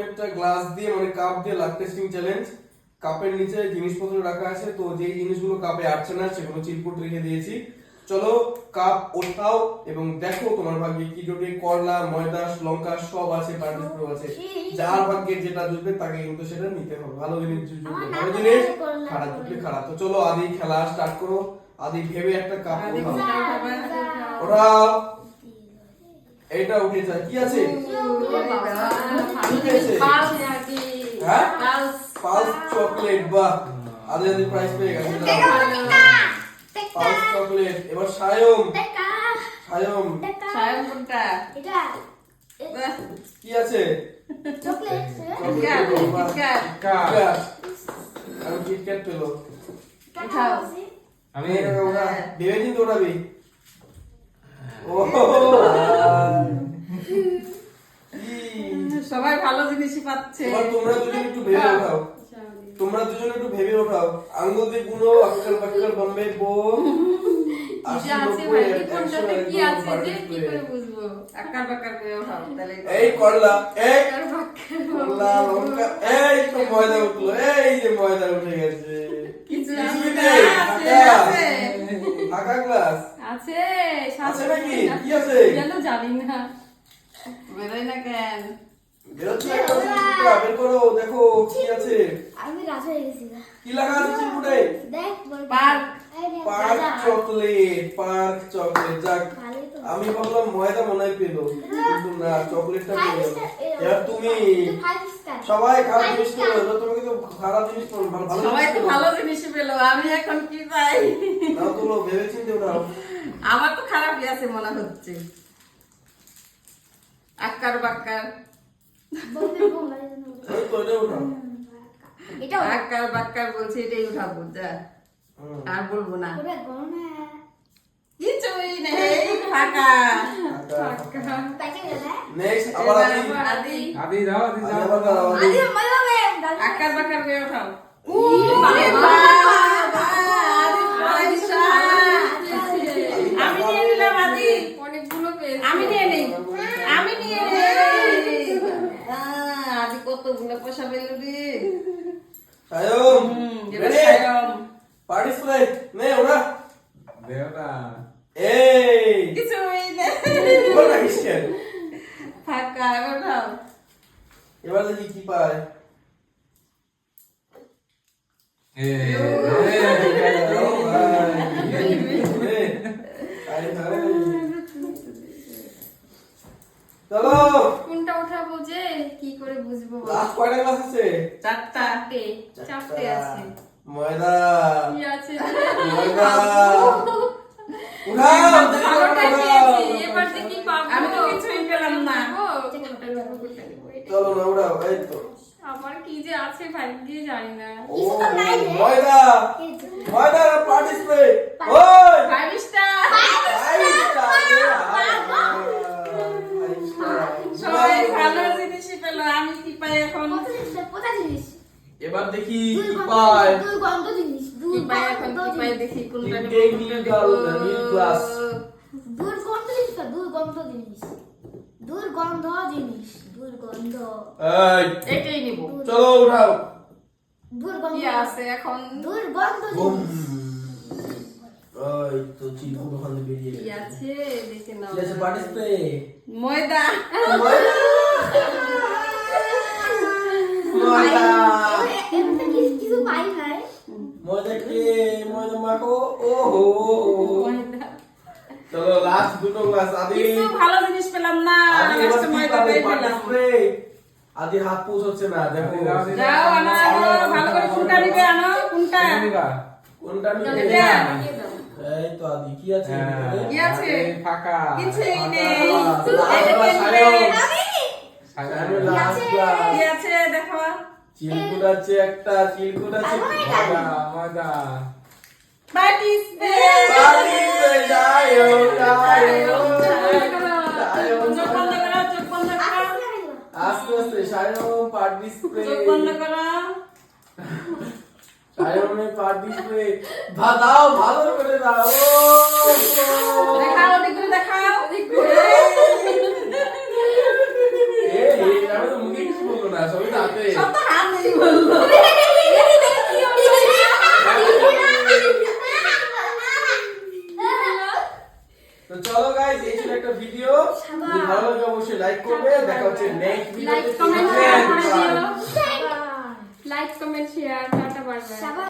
প্রত্যেকটা গ্লাস দিয়ে মানে কাপ দিয়ে লাভ টেস্টিং চ্যালেঞ্জ। কাপের নিচে জিনিসপত্র রাখা আছে, তো যেই জিনিসগুলো কাপে আসছে না সেগুলো চিরকুট রেখে দিয়েছি। চলো কাপ ওঠাও এবং দেখো তোমার ভাগ্যে কি জুটবে। করলা, ময়দা, লঙ্কা সব আছে, পার্টিসিপেট আছে। যার ভাগ্যে যেটা জুটবে তাকে কিন্তু সেটা নিতে হবে। ভালো জিনিস জুটবে ভালো জিনিস, খারাপ জুটবে খারাপ। তো চলো আদি খেলা স্টার্ট করো। আদি ভেবে একটা কাপ ওঠাও। এটা উঠে যায়, কি আছে? হ্যাঁ পালস চকলেট। বাহ, আদি আদি প্রাইজ পেয়ে গেছে। Pulse chocolate. এবার সায়ম। সায়ম কোনটা? কি আছে? চকলেট। আর কিটক্যাট পেলো। আমি ওরা ভেবে চিন্তে ওঠাবি। ও সবাই ভালো জিনিসই পাচ্ছে। এবার তোমরা দুজন একটু ভেবে ওঠাও। তোমরা দুজন একটু ভেবে ওঠাও। আঙ্গুল দিয়ে গুনো, আক্কার বাক্কার বম্বে বো। এই করলা, এই করলা, লঙ্কা, এই তো ময়দা উঠলো। এই যে ময়দা উঠে গেছে। ফাঁকা গ্লাস আছে আছে নাকি? কি আছে? জানি না, বেরোয় না কেন? বেরোচ্ছে একটা চিরকুটা, বের করো দেখো কি আছে। আমি রাজা হয়ে গেছি। কি লেখা আছে চিরকুটে? দেখ park. Park chocolate, park chocolate. যাক, আমি ভাবলাম ময়দা মনে হয় পেলো, কিন্তু না, চকলেটটা পেলো। এবার তুমি সবাই খারাপ জিনিস পেলো। এবার তোমাকে তো খারাপ জিনিস পেলো, ভালো সবাই জিনিস তো পেলো। ভালো জিনিসই পেলো, আমি এখন কি পাই? নাও তোলো, ভেবে চিন্তে ওঠাও। আমার তো খারাপই আছে মনে হচ্ছে। আক্কার বাক্কার, ওই তো এটা ওঠাও। আক্কার বাক্কার বলছে, এটাই উঠাবো। যা, আর বলবো না, কিছুই নেই, ফাঁকা। নেক্সট আবার আদি আদি যাও আদি যাও আবার দাও। আক্কার বাক্কার করে উঠাও। আমি নিয়ে নিলাম আদি, অনেকগুলো পেয়েছি। আমি নিয়ে নেই, আমি নিয়ে নেই। আদি কতগুলো পয়সা পেল রে। সায়ম এবার রেডি, সায়ম। পার্টিসিপেট নে ওরা। দেওটা এই কিছুই নেই, বল না কিসের। ফাঁকা। এবার উঠাও। এবার দেখি কি পায়। এ চলো কোনটা উঠাবো যে কি করে বুঝবো? লাস্ট কয়টা ক্লাস আছে? চারটা। চারটে আছে। ময়দা কি আছে? ময়দা উঠাও। ভালোটা খেয়েছি, এবার যে কি পাবো? আমি তো কিছুই পেলাম না। কোনটা নেবো, কোনটা নেবো? চলো না উঠাও। এই তো আমার কি যে আছে ভাগ্যে জানি না। ও ময়দা, ময়দা পার্টিসিপেট। ওই বাইশটা। ফাইভটা সবাই ভালো জিনিসই পেলো, আমি কি পাই এখন? এবার দেখি কি পায়। কি পাই এখন? কি পাই দেখি কোনটা নেব, এই কোনটা নীল নেব। গাল, নীল গ্লাস। এই এটাই নিব। চলো উঠাও। কি আছে এখন? বুম। এই তো চিরকুট ওখানে বেরিয়ে কি গেছে। আছে দেখে নাও। কি আছে? পার্টিসিপেট ময়দা। ময়দা। কিছু পাই নাই। ময়দা কে ময়দা মাখো। ওহো ময়দা। চলো লাস্ট দুটো গ্লাস। আদি কিছু ভালো জিনিস পেলাম না, আদি এবার লাস্টে কি ময়দাটাই পাবে? পেলাম। পার্টিসিপেট। আদি হাত পৌঁছচ্ছে না, দেখো। যাও আনো, আনো, ভালো করে কোনটা নিবে, আনো কোনটা। নিবা কোনটা নিবে? এটা। এই তো আদি কি আছে? কি আছে? ফাঁকা কিছুই নেই। সায়মের last glass। কি আছে দেখো। চিরকুট আছে একটা, চিরকুট আছে। ময়দা ময়দা পার্টিসিপেট। পার্টিসিপেট যায়ও যায়ও। চোখ বন্ধ করো, চোখ বন্ধ করো, আস্তে আস্তে সায়ম পার্টিসিপেট। চোখ বন্ধ করো। সায়মের পার্টিসিপেট। দাও ভালো করে দাও। দেখাও, ওদিক ঘুরে দেখাও। এই আমি তো মুখে কিছু বলবো না, সবাই কি বললো? তো চলো গাইস, এই ছিল একটা ভিডিও। যদি ভালো লাগে অবশ্যই লাইক করবে। দেখা হচ্ছে নেক্সট লাইক ভিডিওতে। কমেন্ট শেয়ার করে দিও। বাবা। Like comment share tata bye bye. বাবা।